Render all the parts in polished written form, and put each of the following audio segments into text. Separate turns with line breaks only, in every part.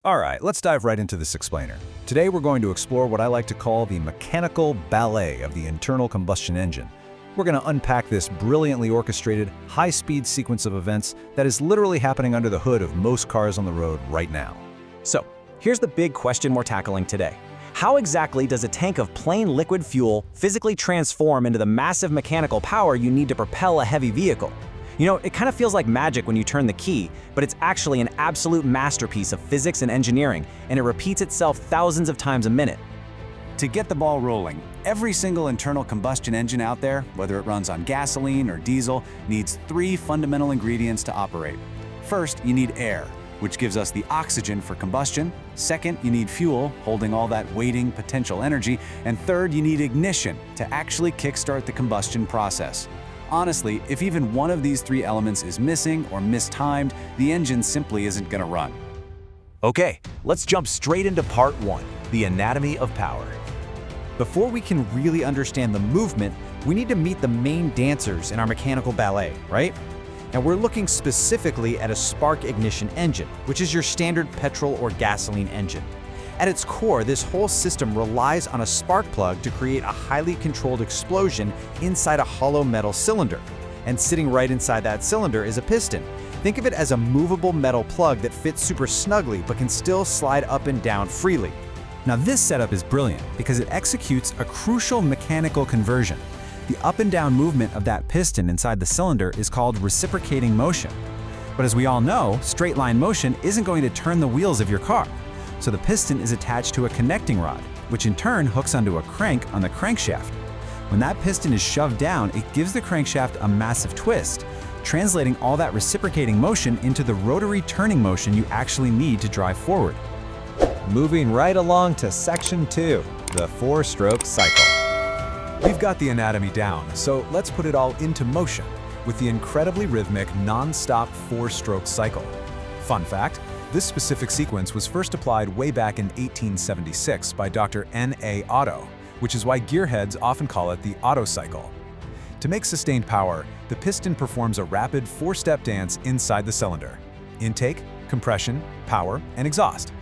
Alright, let's dive right into this explainer. Today we're going to explore what I like to call the mechanical ballet of the internal combustion engine. We're going to unpack this brilliantly orchestrated, high-speed sequence of events that is literally happening under the hood of most cars on the road right now.
So, here's the big question we're tackling today. How exactly does a tank of plain liquid fuel physically transform into the massive mechanical power you need to propel a heavy vehicle? You know, it kind of feels like magic when you turn the key, but it's actually an absolute masterpiece of physics and engineering, and it repeats itself thousands of times a minute.
To get the ball rolling, every single internal combustion engine out there, whether it runs on gasoline or diesel, needs three fundamental ingredients to operate. First, you need air, which gives us the oxygen for combustion. Second, you need fuel, holding all that waiting potential energy. And third, you need ignition to actually kickstart the combustion process. Honestly, if even one of these three elements is missing or mistimed, the engine simply isn't going to run.
Okay, let's jump straight into part one, the anatomy of power.
Before we can really understand the movement, we need to meet the main dancers in our mechanical ballet, right? Now we're looking specifically at a spark ignition engine, which is your standard petrol or gasoline engine. At its core, this whole system relies on a spark plug to create a highly controlled explosion inside a hollow metal cylinder. And sitting right inside that cylinder is a piston. Think of it as a movable metal plug that fits super snugly but can still slide up and down freely.
Now this setup is brilliant because it executes a crucial mechanical conversion. The up and down movement of that piston inside the cylinder is called reciprocating motion. But as we all know, straight line motion isn't going to turn the wheels of your car. So the piston is attached to a connecting rod, which in turn hooks onto a crank on the crankshaft. When that piston is shoved down, it gives the crankshaft a massive twist, translating all that reciprocating motion into the rotary turning motion you actually need to drive forward.
Moving right along to section 2, the 4-stroke cycle.
We've got the anatomy down, so let's put it all into motion with the incredibly rhythmic, non-stop 4-stroke cycle. Fun fact, this specific sequence was first applied way back in 1876 by Dr. N.A. Otto, which is why gearheads often call it the Otto cycle. To make sustained power, the piston performs a rapid 4-step dance inside the cylinder: intake, compression, power, and exhaust.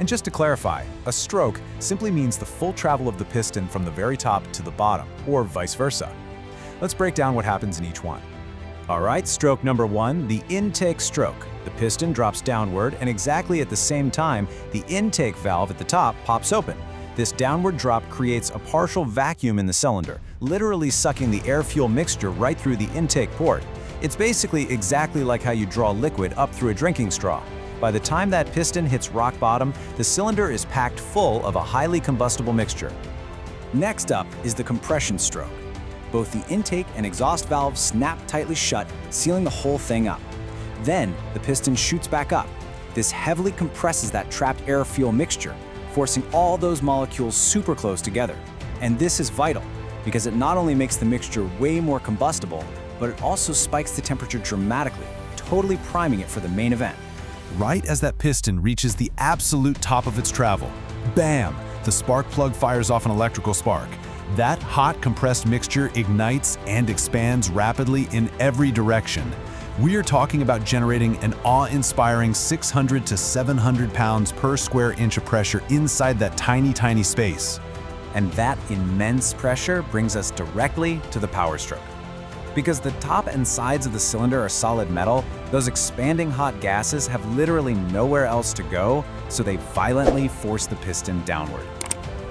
And just to clarify, a stroke simply means the full travel of the piston from the very top to the bottom, or vice versa. Let's break down what happens in each one. Alright, stroke number 1, the intake stroke. The piston drops downward, and exactly at the same time, the intake valve at the top pops open. This downward drop creates a partial vacuum in the cylinder, literally sucking the air-fuel mixture right through the intake port. It's basically exactly like how you draw liquid up through a drinking straw. By the time that piston hits rock bottom, the cylinder is packed full of a highly combustible mixture. Next up is the compression stroke. Both the intake and exhaust valves snap tightly shut, sealing the whole thing up. Then, the piston shoots back up. This heavily compresses that trapped air-fuel mixture, forcing all those molecules super close together. And this is vital, because it not only makes the mixture way more combustible, but it also spikes the temperature dramatically, totally priming it for the main event.
Right as that piston reaches the absolute top of its travel, bam! The spark plug fires off an electrical spark. That hot compressed mixture ignites and expands rapidly in every direction. We are talking about generating an awe-inspiring 600 to 700 pounds per square inch of pressure inside that tiny space.
And that immense pressure brings us directly to the power stroke. Because the top and sides of the cylinder are solid metal, those expanding hot gases have literally nowhere else to go, so they violently force the piston downward.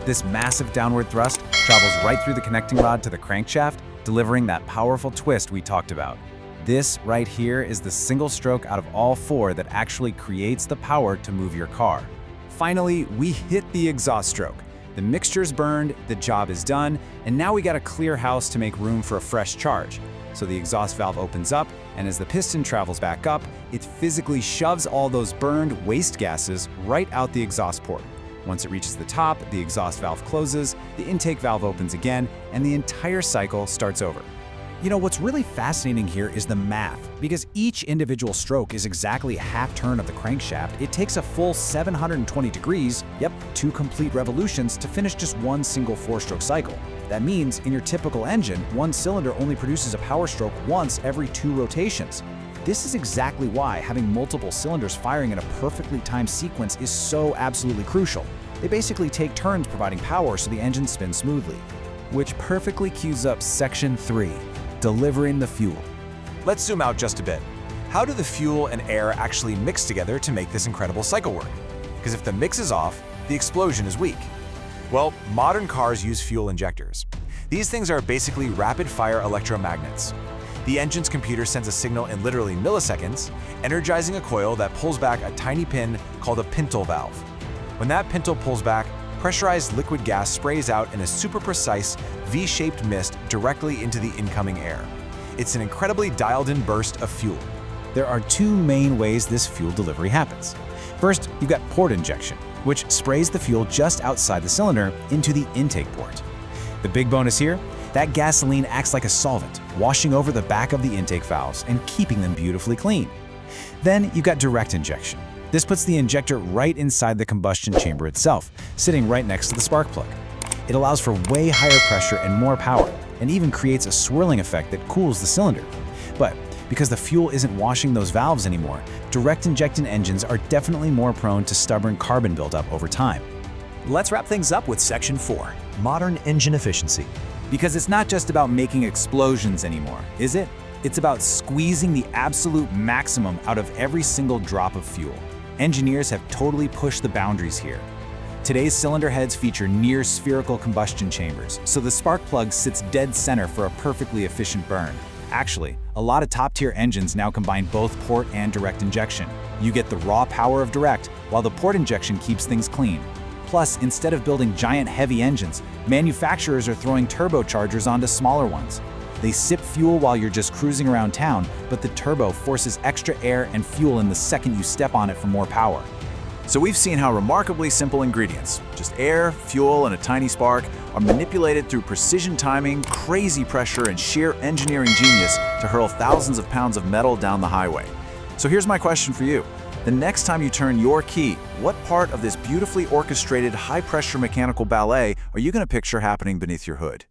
This massive downward thrust travels right through the connecting rod to the crankshaft, delivering that powerful twist we talked about. This right here is the single stroke out of all 4 that actually creates the power to move your car. Finally, we hit the exhaust stroke. The mixture's burned, the job is done, and now we got a clear house to make room for a fresh charge. So the exhaust valve opens up, and as the piston travels back up, it physically shoves all those burned waste gases right out the exhaust port. Once it reaches the top, the exhaust valve closes, the intake valve opens again, and the entire cycle starts over.
You know, what's really fascinating here is the math. Because each individual stroke is exactly a half turn of the crankshaft, it takes a full 720 degrees, 2 complete revolutions to finish just one single 4-stroke cycle. That means, in your typical engine, one cylinder only produces a power stroke once every 2 rotations. This is exactly why having multiple cylinders firing in a perfectly timed sequence is so absolutely crucial. They basically take turns providing power so the engine spins smoothly.
Which perfectly cues up section 3, delivering the fuel.
Let's zoom out just a bit. How do the fuel and air actually mix together to make this incredible cycle work? Because if the mix is off, the explosion is weak. Well, modern cars use fuel injectors. These things are basically rapid-fire electromagnets. The engine's computer sends a signal in literally milliseconds, energizing a coil that pulls back a tiny pin called a pintle valve. When that pintle pulls back, pressurized liquid gas sprays out in a super precise V-shaped mist directly into the incoming air. It's an incredibly dialed-in burst of fuel.
There are two main ways this fuel delivery happens. First, you've got port injection, which sprays the fuel just outside the cylinder into the intake port. The big bonus here, that gasoline acts like a solvent, washing over the back of the intake valves and keeping them beautifully clean. Then you've got direct injection. This puts the injector right inside the combustion chamber itself, sitting right next to the spark plug. It allows for way higher pressure and more power, and even creates a swirling effect that cools the cylinder. But because the fuel isn't washing those valves anymore, direct injection engines are definitely more prone to stubborn carbon buildup over time.
Let's wrap things up with section 4, modern engine efficiency.
Because it's not just about making explosions anymore, is it? It's about squeezing the absolute maximum out of every single drop of fuel. Engineers have totally pushed the boundaries here. Today's cylinder heads feature near spherical combustion chambers, so the spark plug sits dead center for a perfectly efficient burn. Actually, a lot of top-tier engines now combine both port and direct injection. You get the raw power of direct, while the port injection keeps things clean. Plus, instead of building giant heavy engines, manufacturers are throwing turbochargers onto smaller ones. They sip fuel while you're just cruising around town, but the turbo forces extra air and fuel in the second you step on it for more power.
So we've seen how remarkably simple ingredients, just air, fuel, and a tiny spark, are manipulated through precision timing, crazy pressure, and sheer engineering genius to hurl thousands of pounds of metal down the highway. So here's my question for you. The next time you turn your key, what part of this beautifully orchestrated high-pressure mechanical ballet are you going to picture happening beneath your hood?